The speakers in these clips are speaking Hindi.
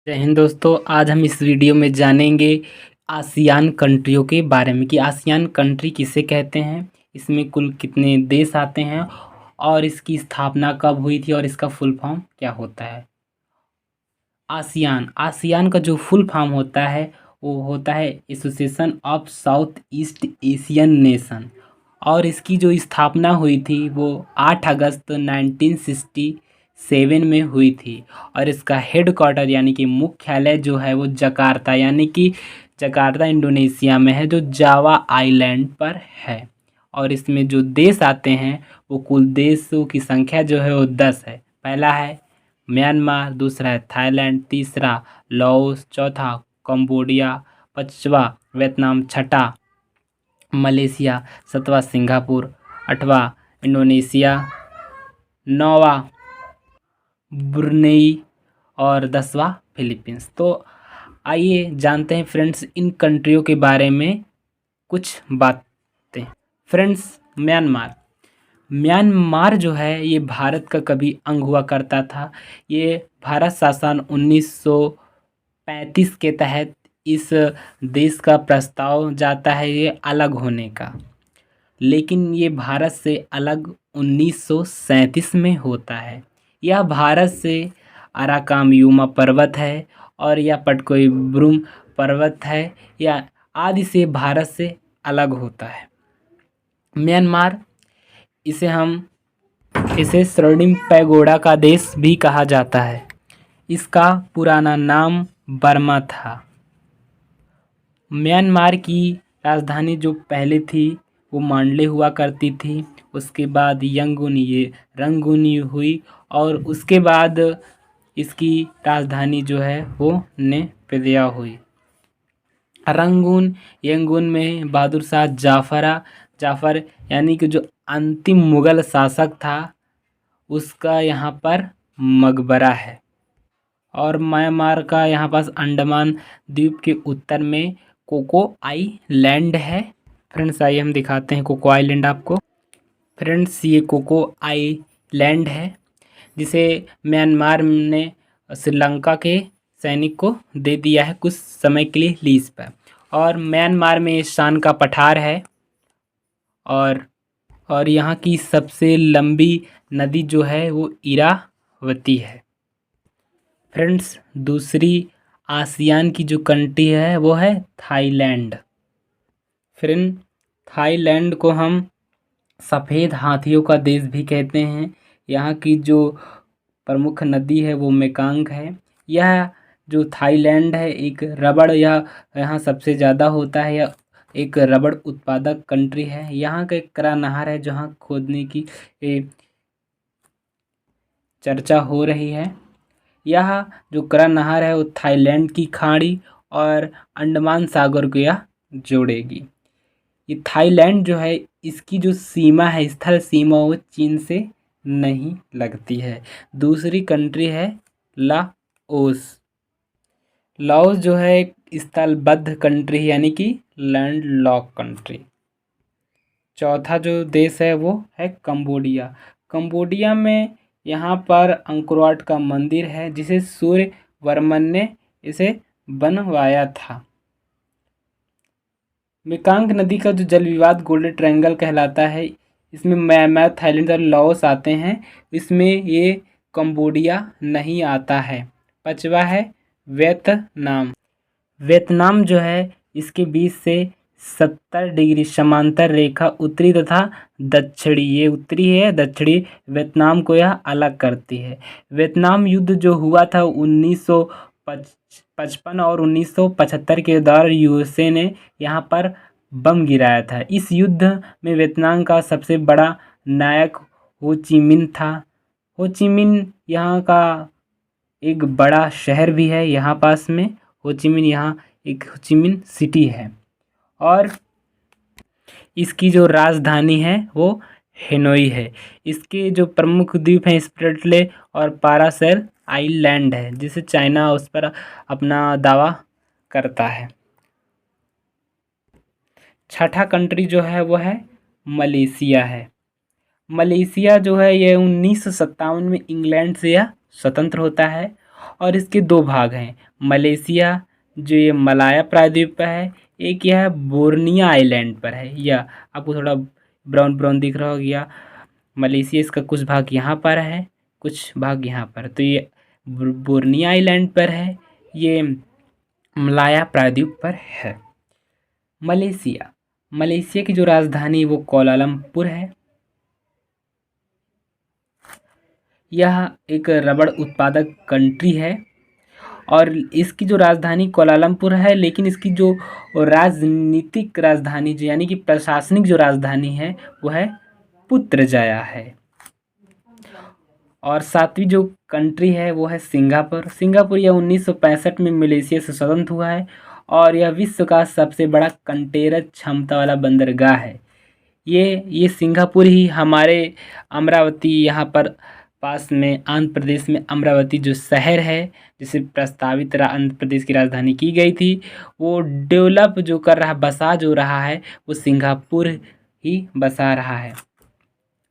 जय हिंद दोस्तों। आज हम इस वीडियो में जानेंगे आसियान कंट्रियों के बारे में कि आसियान कंट्री किसे कहते हैं, इसमें कुल कितने देश आते हैं और इसकी स्थापना कब हुई थी और इसका फुल फॉर्म क्या होता है। आसियान आसियान का जो फुल फॉर्म होता है वो होता है association of south east Asian nation और इसकी जो स्थापना हुई थी वो 8 अगस्त 1967 में हुई थी और इसका हेड क्वार्टर यानी कि मुख्यालय जो है वो जकार्ता यानी कि जकार्ता इंडोनेशिया में है, जो जावा आइलैंड पर है। और इसमें जो देश आते हैं वो कुल देशों की संख्या जो है वो 10 है। पहला है म्यांमार, दूसरा है थाईलैंड, तीसरा लाओस, चौथा कंबोडिया, पाँचवा वियतनाम, छठा मलेशिया, सातवां सिंगापुर, आठवां इंडोनेशिया, नौवां ब्रुनेई और 10वां फिलीपींस। तो आइए जानते हैं फ्रेंड्स इन कंट्रियों के बारे में कुछ बातें। फ्रेंड्स, म्यांमार जो है ये भारत का कभी अंग हुआ करता था। ये भारत शासन 1935 के तहत इस देश का प्रस्ताव जाता है ये अलग होने का, लेकिन ये भारत से अलग 1937 में होता है। यह भारत से अराकाम यूमा पर्वत है और यह पटकोई ब्रूम पर्वत है, या आदि से भारत से अलग होता है। म्यांमार इसे स्वर्णिम पैगोडा का देश भी कहा जाता है। इसका पुराना नाम बर्मा था। म्यांमार की राजधानी जो पहले थी वो मांडले हुआ करती थी, उसके बाद यंगून ये रंगून हुई और उसके बाद इसकी राजधानी जो है वो नेपिदोया हुई। रंगून यंगून में बहादुर शाह जाफर यानी कि जो अंतिम मुग़ल शासक था उसका यहाँ पर मकबरा है। और म्यांमार का यहाँ पास अंडमान द्वीप के उत्तर में कोको आइलैंड है। फ्रेंड्स आइए हम दिखाते हैं कोको आइलैंड आपको। फ्रेंड्स ये कोको आइलैंड है जिसे म्यांमार ने श्रीलंका के सैनिक को दे दिया है कुछ समय के लिए लीज पर। और म्यांमार में शान का पठार है और यहाँ की सबसे लंबी नदी जो है वो इरावती है। फ्रेंड्स, दूसरी आसियान की जो कंट्री है वो है थाईलैंड। फ्रेंड, थाईलैंड को हम सफ़ेद हाथियों का देश भी कहते हैं। यहाँ की जो प्रमुख नदी है वो मेकांग है। यह जो थाईलैंड है एक रबड़ यहाँ सबसे ज़्यादा होता है। यह एक रबड़ उत्पादक कंट्री है। यहाँ का एक करा नहर है जहाँ खोदने की चर्चा हो रही है। यह जो करा नहर है वो थाईलैंड की खाड़ी और अंडमान सागर को यह जोड़ेगी। ये थाईलैंड जो है इसकी जो सीमा है स्थल सीमा वो चीन से नहीं लगती है। दूसरी कंट्री है लाओस। लाओस जो है एक स्थलबद्ध कंट्री यानी कि लैंड लॉक कंट्री। चौथा जो देश है वो है कंबोडिया। कंबोडिया में यहाँ पर अंकोरवाट का मंदिर है जिसे सूर्य वर्मन ने इसे बनवाया था। मेकांग नदी का जो जल विवाद गोल्डन ट्रायंगल कहलाता है। इसमें म्यांमार, थाईलैंड और लाओस आते हैं। इसमें ये कंबोडिया नहीं आता है। पांचवा है वियतनाम। वियतनाम जो है इसके बीच से 70 डिग्री समांतर रेखा उत्तरी तथा दक्षिणी, ये उत्तरी है, दक्षिणी वियतनाम को यह अलग करती है। वियतनाम युद्ध जो हुआ था 1955 और 1975 के दौरान यूएसए ने यहाँ पर बम गिराया था। इस युद्ध में वियतनाम का सबसे बड़ा नायक हो ची मिन्ह था। हो ची मिन्ह यहाँ का एक बड़ा शहर भी है। यहाँ पास में हो ची मिन्ह, यहाँ एक हो ची मिन्ह सिटी है और इसकी जो राजधानी है वो हेनोई है। इसके जो प्रमुख द्वीप हैं स्प्रेटले और पारासेल आइलैंड है जिसे चाइना उस पर अपना दावा करता है। छठा कंट्री जो है वो है मलेशिया है। मलेशिया जो है ये 1957 में इंग्लैंड से यह स्वतंत्र होता है और इसके दो भाग हैं, मलेशिया जो ये मलाया प्रायद्वीप पर है, एक यह बोर्निया आइलैंड पर है। यह आपको थोड़ा ब्राउन ब्राउन दिख रहा होगा। मलेशिया इसका कुछ भाग यहाँ पर है, कुछ भाग यहाँ पर, तो ये बोर्निया आइलैंड पर है, ये मलाया प्रायद्वीप पर है। मलेशिया मलेशिया की जो राजधानी वो कोलालमपुर है। यह एक रबड़ उत्पादक कंट्री है और इसकी जो राजधानी कोलालमपुर है, लेकिन इसकी जो राजनीतिक राजधानी जो यानी कि प्रशासनिक जो राजधानी है वो है पुत्रजया है। और सातवीं जो कंट्री है वो है सिंगापुर। सिंगापुर यह 1965 में मलेशिया से स्वतंत्र हुआ है और यह विश्व का सबसे बड़ा कंटेनर क्षमता वाला बंदरगाह है। ये सिंगापुर ही हमारे अमरावती यहाँ पर पास में आंध्र प्रदेश में अमरावती जो शहर है जिसे प्रस्तावित आंध्र प्रदेश की राजधानी की गई थी, वो डेवलप जो कर रहा बसा जो रहा है वो सिंगापुर ही बसा रहा है।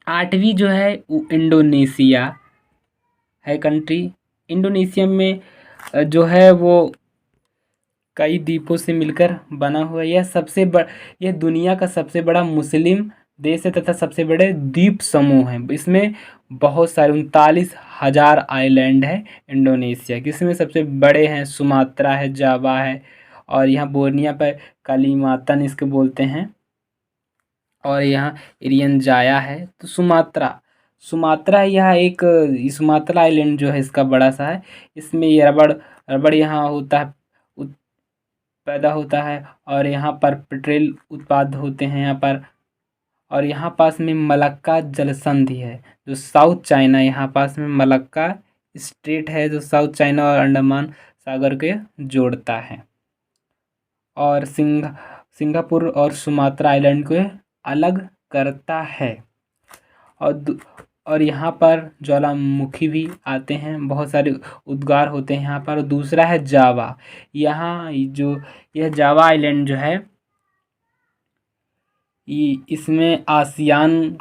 आठवीं जो है वो इंडोनेशिया है कंट्री। इंडोनेशिया में जो है वो कई द्वीपों से मिलकर बना हुआ है। यह दुनिया का सबसे बड़ा मुस्लिम देश है तथा सबसे बड़े द्वीप समूह हैं। इसमें बहुत सारे 39,000 आइलैंड है इंडोनेशिया के। इसमें सबसे बड़े हैं सुमात्रा है, जावा है और यहाँ बोर्निया पर कालीमातन इसको बोलते हैं और यहाँ इरियन जाया है। तो सुमात्रा यह एक सुमात्रा आइलैंड जो है इसका बड़ा सा है। इसमें ये रबड़ यहाँ होता है, पैदा होता है और यहाँ पर पेट्रोल उत्पाद होते हैं यहाँ पर। और यहाँ पास में मलक्का जलसंधि है जो साउथ चाइना, यहाँ पास में मलक्का स्ट्रेट है जो साउथ चाइना और अंडमान सागर के जोड़ता है और सिंगापुर और सुमात्रा आइलैंड को अलग करता है। और यहाँ पर ज्वालामुखी भी आते हैं, बहुत सारे उद्गार होते हैं यहाँ पर। दूसरा है जावा। यह जावा आइलैंड जो है इसमें आसियान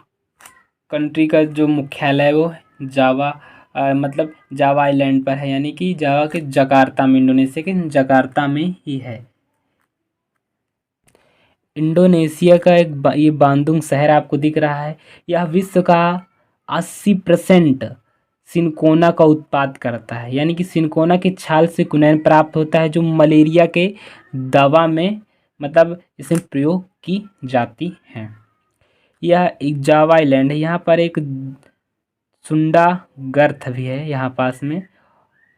कंट्री का जो मुख्यालय वो जावा मतलब जावा आइलैंड पर है, यानी कि जावा के जकार्ता में, इंडोनेशिया के जकार्ता में ही है। इंडोनेशिया का ये बांदुंग शहर आपको दिख रहा है। यह विश्व का 80% सिनकोना का उत्पाद करता है, यानी कि सिनकोना की छाल से कुनैन प्राप्त होता है जो मलेरिया के दवा में मतलब इसमें प्रयोग की जाती है। यह एक जावा आइलैंड है। यहाँ पर एक सुंडा गर्थ भी है यहाँ पास में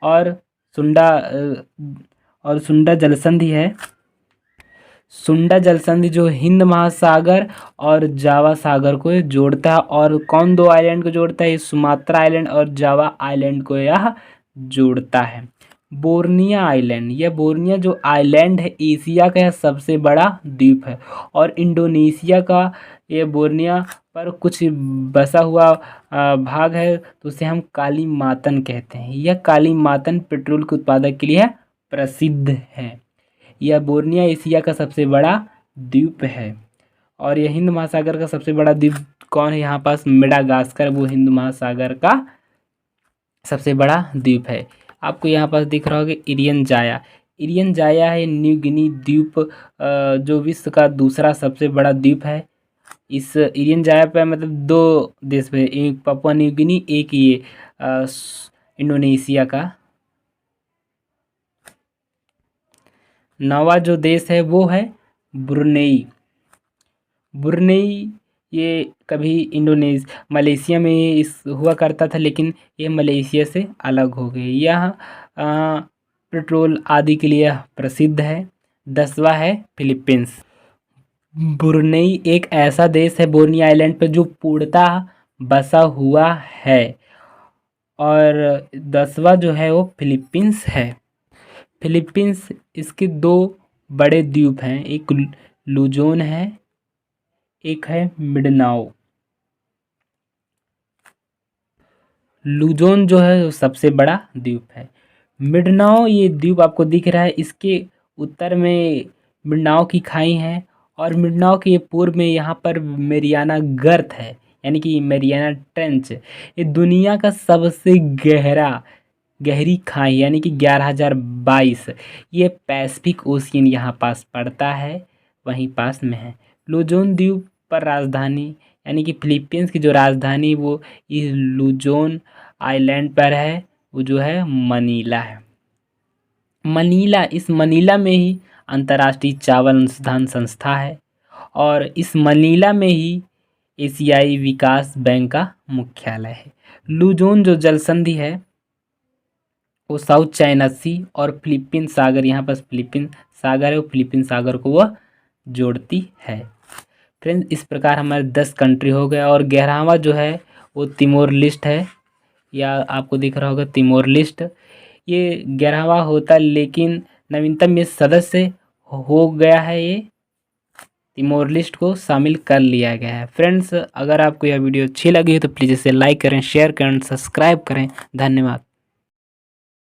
और सुंडा जलसंधि है। सुंडा जलसंधि जो हिंद महासागर और जावा सागर को जोड़ता है। और कौन दो आइलैंड को जोड़ता है? सुमात्रा आइलैंड और जावा आइलैंड को यह जोड़ता है। बोर्निया आइलैंड, यह बोर्निया जो आइलैंड है एशिया का यह सबसे बड़ा द्वीप है और इंडोनेशिया का ये बोर्निया पर कुछ बसा हुआ भाग है तो उसे हम कालीमातन कहते हैं। यह कालीमातन पेट्रोल के उत्पादक के लिए प्रसिद्ध है। यह बोर्निया एशिया का सबसे बड़ा द्वीप है और यह हिंद महासागर का सबसे बड़ा द्वीप कौन है? यहाँ पास मेडागास्कर, वो हिंद महासागर का सबसे बड़ा द्वीप है। आपको यहाँ पास दिख रहा होगा इरियन जाया। इरियन जाया है न्यू गिनी द्वीप जो विश्व का दूसरा सबसे बड़ा द्वीप है। इस इरियन जाया पर मतलब दो देश पे, एक पापुआ न्यू गिनी, एक ये इंडोनेशिया का। नवा जो देश है वो है ब्रुनेई। ब्रुनेई ये कभी मलेशिया में इस हुआ करता था, लेकिन ये मलेशिया से अलग हो गई। यह पेट्रोल आदि के लिए प्रसिद्ध है। 10वां है फिलीपींस। ब्रुनेई एक ऐसा देश है बोर्निया आइलैंड पर जो पूर्णतः बसा हुआ है। और 10वां जो है वो फिलीपींस है। फिलीपींस इसके दो बड़े द्वीप हैं, एक लुजोन है, एक है मिंडानाओ। लुजोन जो है वो सबसे बड़ा द्वीप है। मिंडानाओ ये द्वीप आपको दिख रहा है, इसके उत्तर में मिंडानाओ की खाई है और मिंडानाओ के पूर्व में यहाँ पर मेरियाना गर्त है, यानी कि मेरियाना ट्रेंच। ये दुनिया का सबसे गहरा गहरी खाई यानी कि 11,022, ये पैसिफिक ओशियन यहाँ पास पड़ता है, वहीं पास में है। लुजोन द्वीप पर राजधानी यानी कि फिलीपींस की जो राजधानी वो इस लुजोन आइलैंड पर है, वो जो है मनीला है। इस मनीला में ही अंतर्राष्ट्रीय चावल अनुसंधान संस्था है और इस मनीला में ही एशियाई विकास बैंक का मुख्यालय है। लुजोन जो जलसंधि है वो साउथ चाइना सी और फिलीपीन सागर, यहाँ पर फिलीपीन सागर है, वो फिलीपीन सागर को वह जोड़ती है। फ्रेंड्स, इस प्रकार हमारे 10 कंट्री हो गए और 11वां जो है वो तिमोर लिस्ट है, या आपको दिख रहा होगा तिमोर लिस्ट। ये 11वां होता लेकिन नवीनतम ये सदस्य हो गया है, ये तिमोर लिस्ट को शामिल कर लिया गया है। फ्रेंड्स, अगर आपको यह वीडियो अच्छी लगी है तो प्लीज़ इसे लाइक करें, शेयर करें, सब्सक्राइब करें। धन्यवाद।